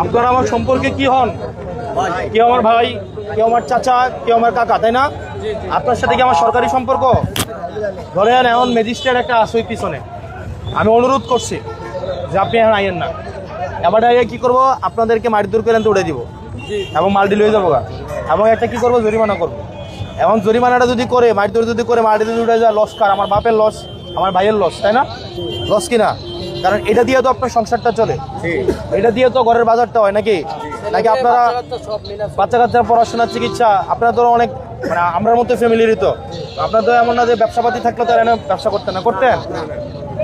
আপনারা আমার সম্পর্কে কি হন? কেউ আমার ভাই, কেউ আমার চাচা, কেউ আমার কাকা, তাই না? আপনার সাথে কি আমার সরকারি সম্পর্ক? ধরেন এখন ম্যাজিস্ট্রেট একটা আসই পিছনে, আমি অনুরোধ করছি যে আপনি এখন আইয়েন না। এবার আগে কি করবো, আপনাদেরকে মারধর করে উড়ে দিব এবং মাল্টি লয়ে যাবো গা, এবং একটা কি করবো, জরিমানা করবো। এখন জরিমানাটা যদি করে, মারধর যদি করে, মাল্টি যদি উড়ে যায়, লস কার? আমার বাপের লস, আমার ভাইয়ের লস, তাই না? লস কিনা? কারণ এটা দিয়ে তো আপনার সংসারটা চলে, এটা দিয়ে তো ঘরের বাজারটা হয় নাকি? নাকি আপনারা বাচ্চা কাচ্চার পড়াশোনার চিকিৎসা, আপনারা তো অনেক মানে আমরার মতো ফ্যামিলিরই তো, আপনার তো এমন না যে ব্যবসাপাতি থাকলে তো এনে ব্যবসা করতেন না, করতেন?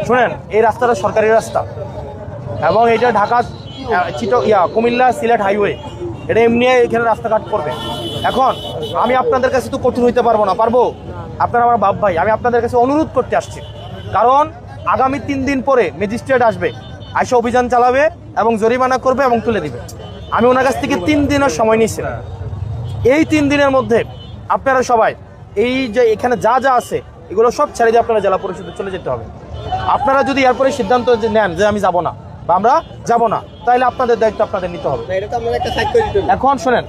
শুনেন, এই রাস্তাটা সরকারি রাস্তা এবং এটা ঢাকা কুমিল্লা সিলেট হাইওয়ে, এটা এমনি এখানে রাস্তাঘাট করবে। এখন আমি আপনাদের কাছে তো কঠিন হইতে পারবো না, পারবো? আপনারা আমার বাপ ভাই, আমি আপনাদের কাছে অনুরোধ করতে আসছি, কারণ আগামী 3 দিন পরে ম্যাজিস্ট্রেট আসবে, আইসা অভিযান চালাবে এবং জরিমানা করবে এবং তুলে দিবে। আমি ওনার কাছ থেকে 3 দিনের সময় নিচ্ছি। এই 3 দিনের মধ্যে আপনারা সবাই এই যে এখানে যা যা আছে এগুলো সব ছেড়ে দিয়ে আপনারা জেলা পরিষদে চলে যেতে হবে। আপনারা যদি এরপরে সিদ্ধান্ত নেন যে আমি যাব না বা আমরা যাব না, তাহলে আপনাদের দায়িত্ব আপনাদের নিতে হবে। এখন শোনেন,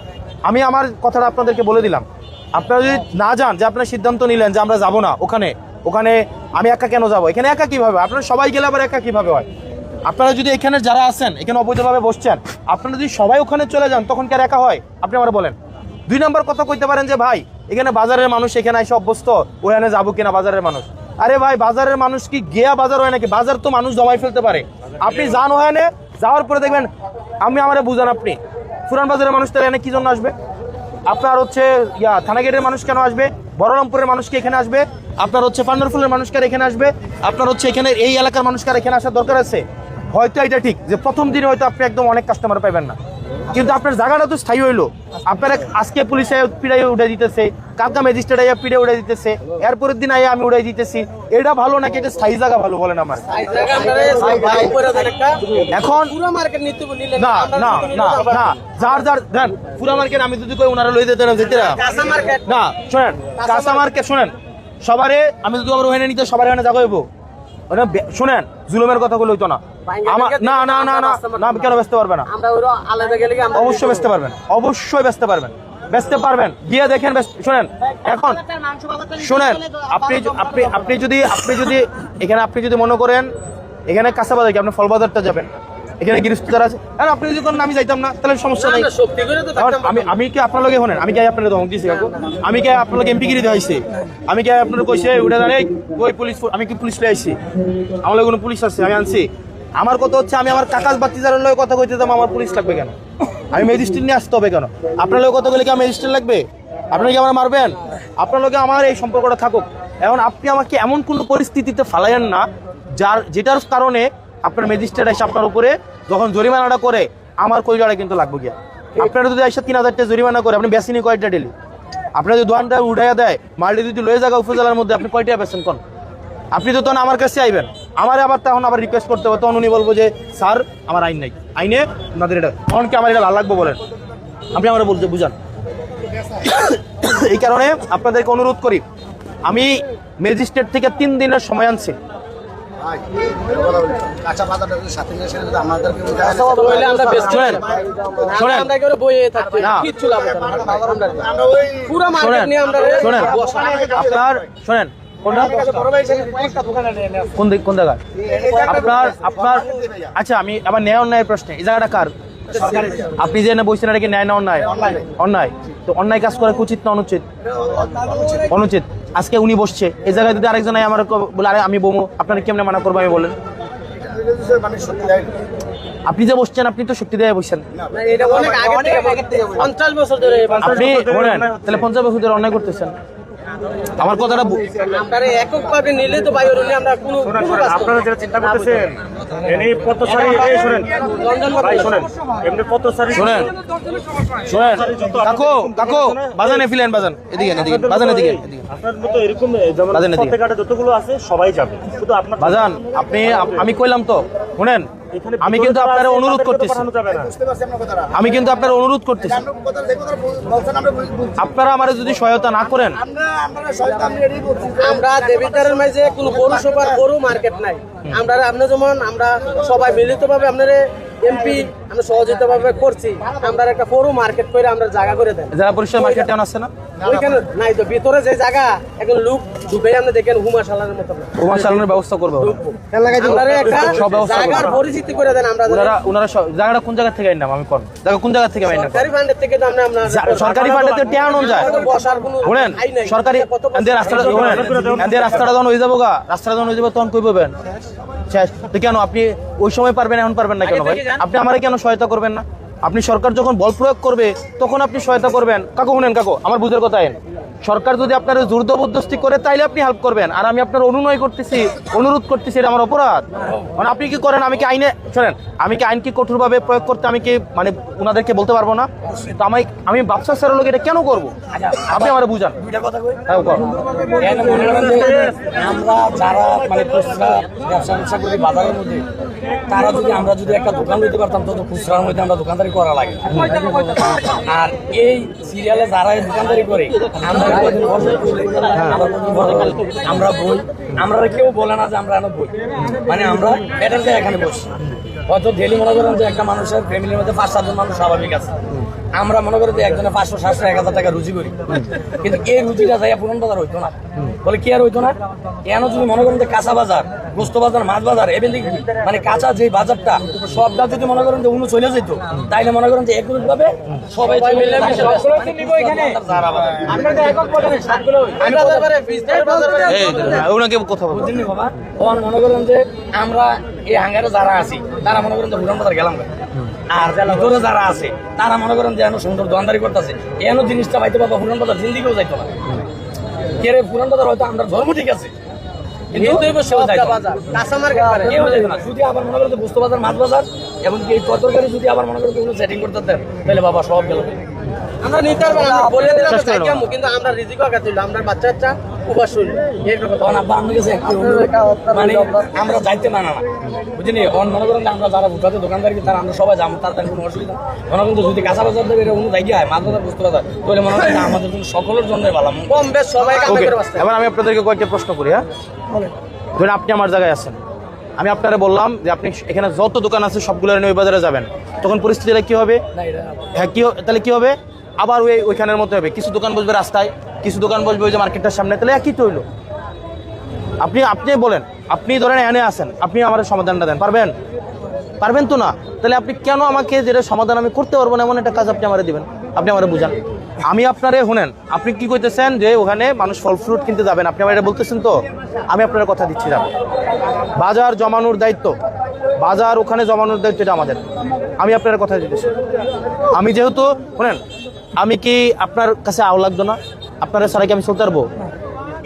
আমি আমার কথাটা আপনাদেরকে বলে দিলাম, আপনারা যদি না যান, যে আপনারা সিদ্ধান্ত নিলেন যে আমরা যাব না ওখানে, ওখানে আমি একা কেন যাব? এখানে একা কিভাবে? আপনারা সবাই গেলে আবার একা কিভাবে হয়? আপনারা যদি এখানে যারা আছেন, এখানে অবৈধভাবে বসছেন, আপনারা যদি সবাই ওখানে চলে যান, তখন কি আর একা হয়? আপনি আমার বলেন। 2 নম্বর কথা কইতে পারেন যে ভাই এখানে বাজারের মানুষ এখানে এসে অভ্যস্ত, ওখানে যাবো কিনা বাজারের মানুষ? আরে ভাই, বাজারের মানুষ কি গিয়া বাজার হয় নাকি? বাজার তো মানুষ জমাই ফেলতে পারে। আপনি যান ওখানে, যাওয়ার পরে দেখবেন, আমি আমারে বুঝান, আপনি পুরান বাজারের মানুষ তাহলে এখানে কি জন্য আসবে? আপনার হচ্ছে থানা গেটের মানুষ কেন আসবে? বড়রামপুরের মানুষ কি এখানে আসবে? আপনার হচ্ছে পান্ডারফুলের মানুষ কার এখানে আসবে? আপনার হচ্ছে এখানে এই এলাকার মানুষ কার এখানে আসার দরকার আছে? হয়তো এটা ঠিক যে প্রথম দিনে হয়তো আপনি একদম অনেক কাস্টমার পাইবেন না, কিন্তু আপনার জায়গাটা তো স্থায়ী হইলো। আপনার আজকে পুলিশ পিড়াই উঠে দিতেছে, কালকা ম্যাজিস্ট্রেট আইয়া পিড়ে উঠে দিতেছে, এরপরের দিন আইয়া আমি উড়াই দিতেছি। এটা ভালো নাকি এটা স্থায়ী জায়গা ভালো বলেন আমার? এখন না না না না, যার যার দেন পুরা মার্কেট আমি যদি কই ওনারা লই দিতে না। শোনেন, কাঁচা মার্কেট শোনেন, সবারে আমি যদি আমার ওখানে নিতে সবার এখানে জায়গা হইব। শোনেন, জুলুমের কথা বলে হইতো না। আমার না না না না না, কেন বেচতে পারবে না? অবশ্যই বেচতে পারবেন, অবশ্যই বেচতে পারবেন, বেচতে পারবেন, গিয়ে দেখেন। শোনেন, এখন শোনেন, আপনি আপনি আপনি যদি আপনি যদি এখানে আপনি যদি মনে করেন এখানে কাঁচা বাজার কি আপনি ফল বাজারটা যাবেন, এখানে গৃহস্থ আছে, আর আপনি যদি আমি যাইতাম না তাহলে সমস্যা নাই। আমি কি আপনার লগে শোনেন, আমি কি আপনার ধমক দিয়েছি? আমি কি আপনার লগে এমপিগিরি দেখাইছি? আমি কি আপনার কইছে ওটা জানে ওই পুলিশ? আমি কি পুলিশ লয়ে আইছি? আমার লগে কোনো পুলিশ আছে? আমি আনছি? আমার কথা হচ্ছে, আমি আমার কাকাজ বাতিজারের লগে কথা কইতে যাবো, আমার পুলিশ লাগবে কেন? আমি ম্যাজিস্ট্রেট নিয়ে আসতে হবে কেন? আপনার লগে কথা বলে কি আমার ম্যাজিস্ট্রেট লাগবে? আপনার কি আমার মারবেন? আপনার লগে আমার এই সম্পর্কটা থাকুক। এখন আপনি আমাকে এমন কোনো পরিস্থিতিতে ফালাইয়েন না যেটার কারণে আপনার ম্যাজিস্ট্রেট এসে আপনার উপরে যখন জরিমানাটা করে আমার কইলাটা কিন্তু লাগবে গিয়া। আপনারা যদি এসে 3000 টাকা জরিমানা করে, আপনি বেসিনি কয়টা ডেলি? আপনার যদি দোকানটা উঠাইয়া দেয়, মালটি যদি লয়ে জায়গা উপজেলার মধ্যে, আপনি কয়টা বেছেন কোন? আপনি তো তখন আমার কাছে আইবেন, আমার আবার তখন আবার রিকোয়েস্ট করতে হবে, তখন উনি বলবো যে স্যার আমার আইন নাই, আইনে আপনাদের এটা তখন কি আমার এটা ভালো লাগবে বলেন? আপনি আমার বলতে বুঝান। এই কারণে আপনাদেরকে অনুরোধ করি, আমি ম্যাজিস্ট্রেট থেকে 3 দিনের সময় আনছি। আচ্ছা, আমি আবার ন্যায় অন্যায়ের প্রশ্নে, এই জায়গাটা কার? আপনি যে বলছেন এটা কি ন্যায় না অন্যায়? অন্যায়। তো অন্যায় কাজ করা উচিত না অনুচিত? অনুচিত। আজকে উনি বসছে এই জায়গায়, যদি আরেকজন আমার বলে আরে আমি বমু, আপনারা কেমনে মানা করবো? আমি বলেন, আপনি যে বসছেন আপনি তো শক্তি দিয়ে বসছেন। আপনি বলেন তাহলে 50 বছর ধরে অন্যায় করতেছেন। আমার কথাটা এককভাবে নিলে তো আপনারা যেটা চিন্তা করতেছেন, কাকু কাকু বাজানে ফিলেন, বাজান এদিকে এদিকে, বাজান এদিকে যতগুলো আছে সবাই যাবে, শুধু আপনার বাজান। আমি কইলাম তো, শুনেন, আমি কিন্তু আপনারা অনুরোধ করতেছি, আমি কিন্তু আপনারা অনুরোধ করতেছি, আপনারা আমার যদি সহায়তা না করেন, আমরা দেবিদ্বারের মাঝে কোনো পৌরসভার বড় মার্কেট নাই। আমরা যেমন আমরা সবাই মিলিতভাবে আপনার এমপি আমরা সহযোগিতা ভাবে করছি, আমরা একটা বড় মার্কেট করে আমরা জায়গা করে দেন। যারা পরিষ্কার মার্কেট টাউন আছে না, ওইখানে নাই তো ভিতরে যে জায়গা এখন লোক ঢুকে আমরা দেখেন হুমা সালানের মতো না, ওমা চালানোর ব্যবস্থা করবে ওরা। আমরা একটা সব ব্যবস্থা জায়গার করবে। পরিচিতি করে দেন। আমরা ওনারা জায়গাটা কোন জায়গা থেকে আইনাম আমি কোন জায়গা, কোন জায়গা থেকে আইনাম? সরকারি ফান্ডের থেকে তো আমরা সরকারি ফান্ডে তো টেয়া আনুন যায়। বসার কোনো শুনেন আই নাই। সরকারি এদের রাস্তাটা শুনেন, এদের রাস্তাটা যখন হয়ে যাবো গা, রাস্তাটা যখন হয়ে যাবে তখন কই পাবেন শেষ। তো কেন আপনি ওই সময় পারবেন, এখন পারবেন না কেন ভাই? আপনি আমারে কেন সহায়তা করবেন না? আপনি সরকার যখন বল প্রয়োগ করবে তখন আপনি সহায়তা করবেন। কাকু শুনেন, কাকু আমার বুঝের কথা আইন, সরকার যদি আপনার জোর জবরদস্তি করে তাইলে আপনি হেল্প করবেন, আর আমি আপনার অনুনয় করতেছি, অনুরোধ করতেছি, এটা আমার অপরাধ। মানে আপনি কি করেন, আমি কি আইনে শোনেন, আমি কি আইন কি কঠোরভাবে প্রয়োগ করতে আমি কি মানে ওনাদেরকে বলতে পারবো না? তো আমি ব্যবসা সেরার লোক এটা কেন করবো? আপনি আমার বুঝান। হ্যাঁ, কর। আমরা যারা মানে খুচরা ব্যবসা করি বাজারের মধ্যে, তারা যদি আমরা যদি একটা দোকান দিতে পারতাম, তত খুচরার মধ্যে আমরা দোকানদারি করা লাগে। আর এই সিরিয়ালে যারা এই দোকানদারি করে আমরা বই, আমরা কেউ বলে না যে আমরা এনে বই, মানে আমরা এটার যে এখানে বসি। হয়তো ডেলি মনে করেন যে একটা মানুষের ফ্যামিলির মধ্যে 5-7 জন মানুষ স্বাভাবিক আছে, আমরা মনে করি যে একজনে 500-700-1000 টাকা রুজি করি, কিন্তু এই রুজিটা যাইয়া পুরান বাজার হইতো না। বলে কি আর হইতো না? কেন যদি মনে করেন যে কাঁচা বাজার, গোস্ত বাজার, মাছ বাজার, এবার মানে কাঁচা যে বাজারটা সবটা যদি মনে করেন যে চলে যেত, তাইলে মনে করেন যে একত্রিত ভাবে সবাই ওনাকে কথা বলবো। মনে করেন যে আমরা এই হাঙ্গারে যারা আছি তারা মনে করেন যে পুরান বাজার গেলাম, আর ভিতরে যারা আছে তারা মনে করেন যে এনো সুন্দর দোকানদারি করতেছে, এনো জিনিসটা পাইতে পারবো পুরান বাজার জিন্দিগিও যাইতো না। কে রে পুরান বাজার হয়তো আমরা ধর্ম ঠিক আছে, কিন্তু যদি আবার মনে করেন বুঝতে বাজার, মাছ বাজার এবং এই তরকারি যদি আবার মনে করেন সেটিং করতে দেন, তাহলে বাবা সব গেল। আমরা নিতে পারবো না, বলে দিলাম কিন্তু আমরা রিজিক আঘাত হইলো, আমরা বাচ্চা উপাস হইলো। মানে আমরা যাইতে মানা না, বুঝলি? মনে করেন আমরা যারা ভুটাতে দোকানদারি তারা আমরা সবাই যাবো, তার কোনো অসুবিধা মনে করেন যদি কাঁচা বাজার দেবে এটা কোনো জায়গায় মাছ বাজার বুঝতে বাজার, তাহলে মনে করেন আমাদের জন্য সকলের জন্য ভালো, কম বেশ সবাই কামাই করে বাঁচতে। এবার আমি আপনাদেরকে কয়েকটা প্রশ্ন করি। হ্যাঁ, ধরুন আপনি আমার জায়গায় আছেন, আমি আপনারা বললাম যে আপনি এখানে যত দোকান আছে সবগুলো নিয়ে ওই বাজারে যাবেন, তখন পরিস্থিতিটা কি হবে? হ্যাঁ, তাহলে কি হবে? আবার ওইখানের মতো হবে, কিছু দোকান বসবে রাস্তায়, কিছু দোকান বসবে ওই যে মার্কেটটার সামনে, তাহলে একই তো হইলো। আপনি বলেন, আপনি ধরেন এনে আসেন, আপনি আমার সমাধানটা দেন, পারবেন তো না? তাহলে আপনি কেন আমাকে যেটা সমাধান আমি করতে পারবো না এমন একটা কাজ আপনি আমার দিবেন? আপনি আমার বুঝান। আমি আপনারে শুনেন, আপনি কি কইতেছেন যে ওখানে মানুষ ফল ফ্রুট কিনতে যাবেন, আপনি আমার এটা বলতেছেন তো? আমি আপনার কথা দিচ্ছি, যাবেন। বাজার জমানোর দায়িত্ব, বাজার ওখানে জমানোর দায়িত্ব এটা আমাদের। আমি আপনার কথা দিতেছি। আমি যেহেতু শুনেন, আমি কি আপনার কাছে আও লাগতো না? আপনারা সারা কি আমি চলতে পারবো?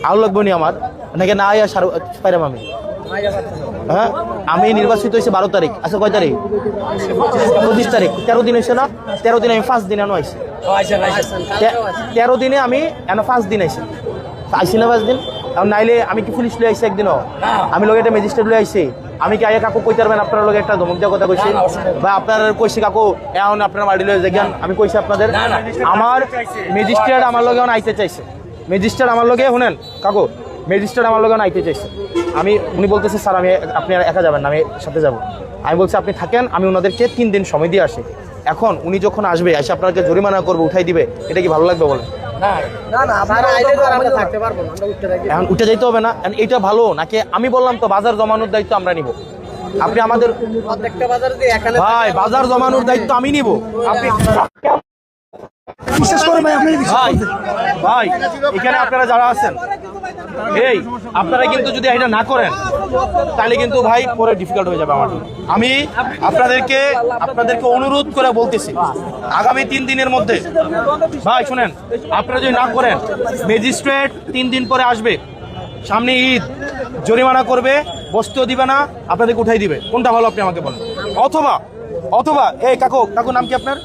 আও লাগবো নি আমার নাকি না? আয়া পাইরাম আমি? হ্যাঁ, আমি নির্বাচিত হয়েছে 12 তারিখ। আচ্ছা, কয় তারিখ? 25 তারিখ। 13 দিন হয়েছে না? 13 দিনে আমি 5 দিন এনে আইসি। 13 দিনে আমি এনে 5 দিন আইসি না? 5 দিন নাইলে আমি কি পুলিশ লই আইসি একদিনও? আমি লোক একটা ম্যাজিস্ট্রেট লই আইসি। আমি কি আগে কাকু কইতে পারবেন আপনার লোক একটা ধমক দেওয়ার কথা কইছি? বা আপনার কইছি কাকু এখন আপনার বাড়ি লয়ে যান, আমি কইছি আপনাদের? আমার ম্যাজিস্ট্রেট আমার লোক এখন আইতে চাইছে, ম্যাজিস্ট্রেট আমার লোকে শুনেন কাকু, ম্যাজিস্ট্রেট আমার লোক আইতে চাইছে। উনি বলতেছে স্যার আপনি একা যাবেন না, আমি সাথে যাব। আমি বলছি আপনি থাকেন, আমি ওনাদেরকে 3 দিন সময় দিয়ে আসি। এখন উনি যখন আসবে এসে আপনাকে জরিমানা করবে, উঠাই দিবে, এটা কি ভালো লাগবে বলেন? এখন উঠে যাইতে হবে না? এইটা ভালো নাকি? আমি বললাম তো বাজার জমানোর দায়িত্ব আমরা নিব। আপনি আমাদের ভাই বাজার জমানোর দায়িত্ব আমি নিব। আপনি বিশেষ করে ভাই আপনি ভাই এখানে আপনারা যারা আছেন, এই আপনারা কিন্তু যদি এটা না করেন তাহলে কিন্তু ভাই পরে ডিফিকাল্ট হয়ে যাবে আমার। আমি আপনাদেরকে অনুরোধ করে বলতেছি, আগামী 3 দিনের মধ্যে ভাই শুনেন, আপনারা যদি না করেন, ম্যাজিস্ট্রেট 3 দিন পরে আসবে, সামনে ঈদ, জরিমানা করবে, বসতেও দিবে না, আপনাদেরকে উঠাই দিবে। কোনটা ভালো আপনি আমাকে বলেন? অথবা এই কাকু নাম কি আপনার?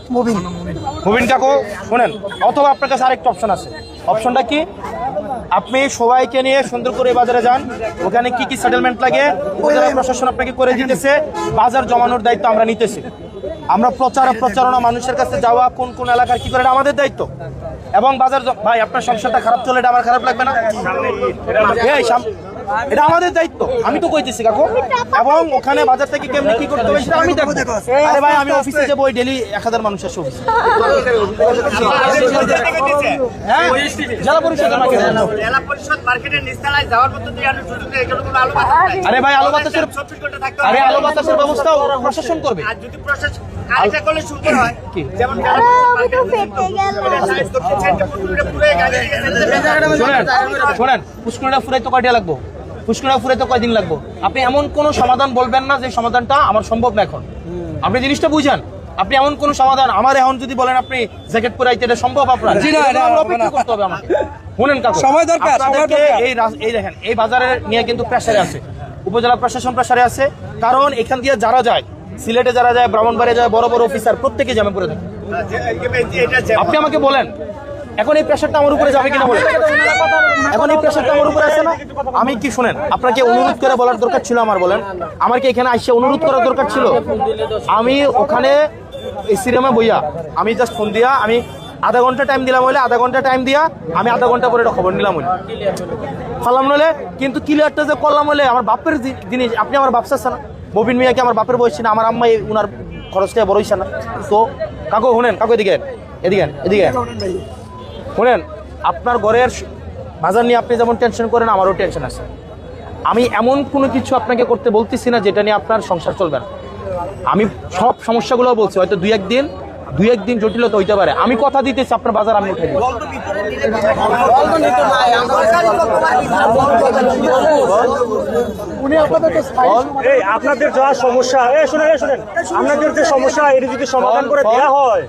মুবিন কাকু শোনেন, অথবা আপনার কাছে আরেকটা অপশন আছে। অপশনটা কি? আপনি সবাইকে নিয়ে সুন্দর করে বাজারে যান, ওখানে কি সেটেলমেন্ট লাগে উপজেলা প্রশাসন আপনাকে করে দিতেছে, বাজার জমানোর দায়িত্ব আমরা নিতেছি। আমরা প্রচারণা মানুষের কাছে যাওয়া, কোন কোন এলাকার কি করে, এটা আমাদের দায়িত্ব। এবং বাজার ভাই আপনার সংসারটা খারাপ চলে, এটা আমার খারাপ লাগবে না? এটা আমাদের দায়িত্ব, আমি তো কইতেছি কাকু। এবং ওখানে বাজার থেকে কেমনি কি করতে হবে সেটা আমি দেখবো। আরে ভাই আমি অফিসে যাবো, ওই ডেলি 1000 মানুষ আসে অফিসে। হ্যাঁ জেলা পরিষদ আমাকে দেন। জেলা পরিষদ মার্কেটের নিচতলায় যাওয়ার মতো দিয়ে আর সুযোগ নেই, এখানে কোনো আলো বাতাস নাই। আরে ভাই আলো বাতাসের 24 ঘন্টা থাকতে আরে হবে। আলো বাতাসের ব্যবস্থা প্রশাসন করবে। আর যদি প্রশাসন আরেকটা করলে সুন্দর হয়, কি? যেমন জেলা পরিষদ মার্কেট পুরো গাড়ি শোনেন পুষ্করণীটা ফুরাইতে কয়টা লাগবো, পুষ্করণীটা ফুরাইতে কয়দিন লাগবো? আপনি এমন কোনো সমাধান বলবেন না যে সমাধানটা আমার সম্ভব না এখন। আপনি জিনিসটা বুঝেন, আপনি এমন কোন সমাধান আমার এখন যদি বলেন আপনি জ্যাকেট পরাইতে এটা সম্ভব আপনার? জি না, এটা আমরা হবে না। অপেক্ষা করতে হবে আমাকে। শুনেন কাকু, সময় দরকার, সময় আপনাদেরকে দরকার। এই দেখেন এই বাজারে নিয়ে কিন্তু প্রেসারে আছে, উপজেলা প্রশাসন প্রেসারে আছে, কারণ এখান দিয়ে যারা যায় সিলেটে যারা যায়, ব্রাহ্মণবাড়িয়া যায়, বড় বড় অফিসার প্রত্যেকে জামে পড়ে থাকে। আপনি আমাকে বলেন এখন এই প্রেশারটা আমার উপরে যাবে কিনা বলেন? এখন এই প্রেশারটা আমার উপরে আছে না? আমি কি শুনেন, আপনাকে অনুরোধ করে বলার দরকার ছিল আমার, বলেন আমার কি এখানে আইসে অনুরোধ করার দরকার ছিল? আমি ওখানে এই সিনেমা বইয়া আমি জাস্ট ফোন দিয়া আমি আধা ঘন্টা টাইম দিলাম, হইলে আধা ঘন্টা টাইম দিয়া আমি আধা ঘন্টা পরে একটা খবর নিলাম হইলে ফালাম নইলে, কিন্তু ক্লিয়ারটা যে করলাম হইলে আমার বাপের জিনিস, আপনি আমার বাপ চাচ্ছেন না, ববিন মিয়াকে আমার বাপের বয়স না, আমার আম্মা উনার খরচটা বড় হইছে না। তো কাকু শুনেন, কাকু এদিকে এদিকে এদিকে শুনেন, আপনার ঘরের বাজার নিয়ে আপনি যেমন টেনশন করেন আমারও টেনশন আছে। আমি এমন কোনো কিছু আপনাকে করতে বলতেছি না যেটা নিয়ে আপনার সংসার চলবে না। আমি সব সমস্যাগুলো বলছি, হয়তো দুই একদিন জটিলতা হইতে পারে। আমি কথা দিতেছি আপনার বাজার আমি উঠে দিব। এই আপনাদের যা সমস্যা, শুনেন আপনাদের যে সমস্যা এটা যদি সমাধান করে দেওয়া হয়,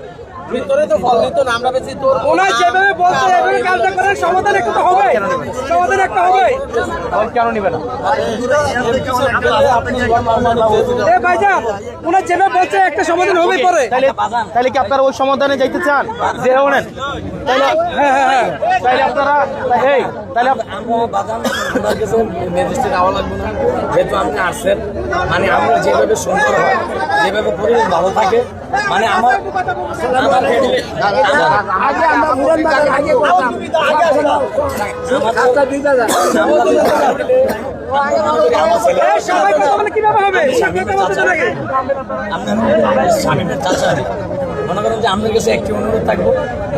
ভিতরে তো ফল দিত না, আমরা বেশি তোর ওনার যেভাবে বলছে এভাবে কাজটা করার সমাধান একটা তো হবে, সমাধান একটা হবে। কেন নিবে না? এ ভাইজান ওনার যেভাবে বলছে একটা সমাধান হবে পরে। তাহলে কি আপনারা ওই সমাধানে যাইতে চান? যে শুনেন তাহলে তাহলে আপনারা এই তাহলে আমরা বাজান ওনার কাছে ম্যাজিস্ট্রেট আওয়া লাগবে না, যেহেতু আপনি আসছেন। মানে আমরা যেভাবে সুন্দর হয়, যেভাবে পরিবেশ ভালো থাকে, মানে আমার সবাই কথা বলে কিভাবে হবে? সবাই কথা বলতে লাগে। স্বামীদের চাচা মনে করেন যে আমাদের কাছে একটি অনুরোধ থাকবো,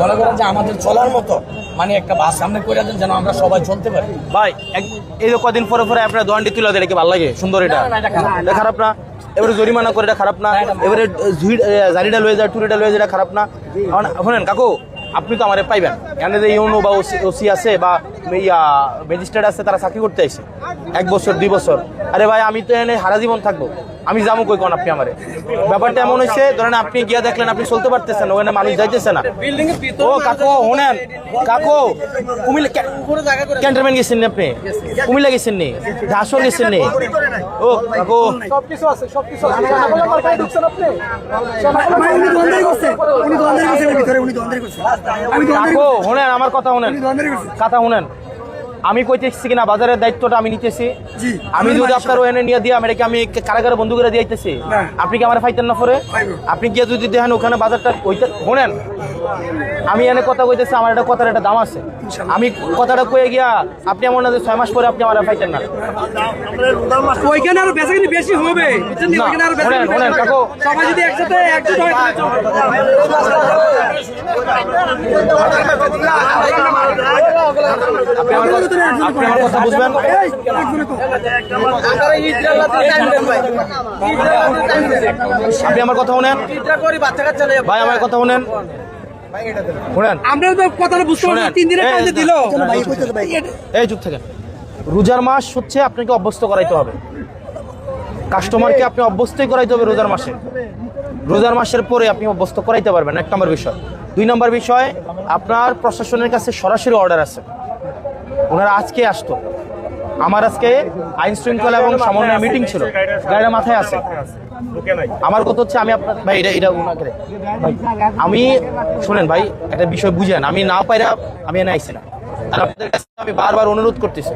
মনে করেন যে আমাদের চলার মতো মানে একটা বাস সামনে করে দেন, যেন আমরা সবাই চলতে পারি। ভাই এই যে কদিন পরে পরে আপনার দোয়ানটি তুলে দেয়, এটা কি ভালো লাগে? সুন্দর এটা? না, এটা খারাপ। এটা খারাপ না? এবারে জরিমানা করে এটা খারাপ না? এবারে জারিটা লয়ে যায়, টুরিটা লয়ে যায়, এটা খারাপ না? শোনেন কাকু, আপনি তো আমারে পাইবেন, এখানে যে ইউনো বা ওসি আছে বা ম্যাজিস্ট্রেট আছে, তারা চাকরি করতে আসে 1 বছর 2 বছর। আরে ভাই আমি তো এনে সারা জীবন থাকবো, আমি যাবো কই কোন? আপনি আমারে ব্যাপারটা এমন হয়েছে, ধরেন আপনি গিয়া দেখলেন আপনি চলতে পারতেছেন না, ওখানে মানুষ যাইতেছে না। বিল্ডিং এর ভিতর ও কাকু শুনেন, কাকু কুমিল্লা পুরো জায়গা করে ক্যান্টনমেন্ট গেছেন নি আপনি? কুমিল্লা গেছেন নি? ঢাসর গেছেন নি? ও কাকু সবকিছু আছে, সবকিছু আছে। আপনি ঢুকছেন আপনি? উনি দ্বন্দ্বই করছে, উনি দ্বন্দ্বই করছে এর ভিতরে, উনি দ্বন্দ্বই করছে। আমি কাকু শুনেন আমার কথা শুনেন, দ্বন্দ্বই করছি। কথা শুনেন। আমি কইতেছি কিনা বাজারের দায়িত্বটা আমি নিতেছি। জি। আমি যদি আপনার ওখানে নিয়ে দিয়ে আমি কারাগারে বন্ধু করে দিয়েছি, না। আপনি কি আমার ফাইতেন না পরে? আপনি গিয়ে যদি দেখেন ওখানে বাজারটা শুনেন, আমি এনে কথা কইতেছি, আমার একটা কথার একটা দাম আছে। আমি কথাটা কয়ে গিয়া আপনি এমন না যে 6 মাস পরে আপনি আমার ফাইতেন না। ওইখানে আরো বেচাকেনি বেশি হবে, বুঝছেন? না, ওইখানে আরো শুনেন, বেচাকেনি শুনেন, কাকু। সবাই যদি একসাথে একজোট হয় তাহলে চলবে। আপনি আমার কথা বুঝবেন। আমরা ইসরায়েলতে টাইম দেন ভাই, আপনি আমার কথা শুনেন ইসরা করি বাচ্চা কাচ্চা লইয়া। ভাই, আমার কথা শুনেন শুনেন। আমরা তো কথাটা বুঝতে পারছি না, শোনেন, 3 দিনের এই, টাইম দিল। এই চুপ থাকেন। রোজার মাস হচ্ছে আপনাকে অভ্যস্ত করাইতে হবে, কাস্টমারকে আপনি অভ্যস্তই করাইতে হবে রোজার মাসে। রোজার মাসের পরে আপনি অভ্যস্ত করাইতে পারবেন, 1 নম্বর বিষয়। 2 নম্বর বিষয়, আপনার প্রশাসনের কাছে সরাসরি অর্ডার আছে, ওনারা আজকে আসতো। আমার আজকে আইন শৃঙ্খলা এবং সমন্বয় মিটিং ছিল, গাড়িটা মাথায় আছে। আমার কথা হচ্ছে আমি আপনার ভাই এটা ওনাকে ভাই, আমি শুনেন ভাই একটা বিষয় বুঝেন, আমি না পাইরা আমি এনে আইছি না, আর আপনাদের কাছে আমি বারবার অনুরোধ করতেছি।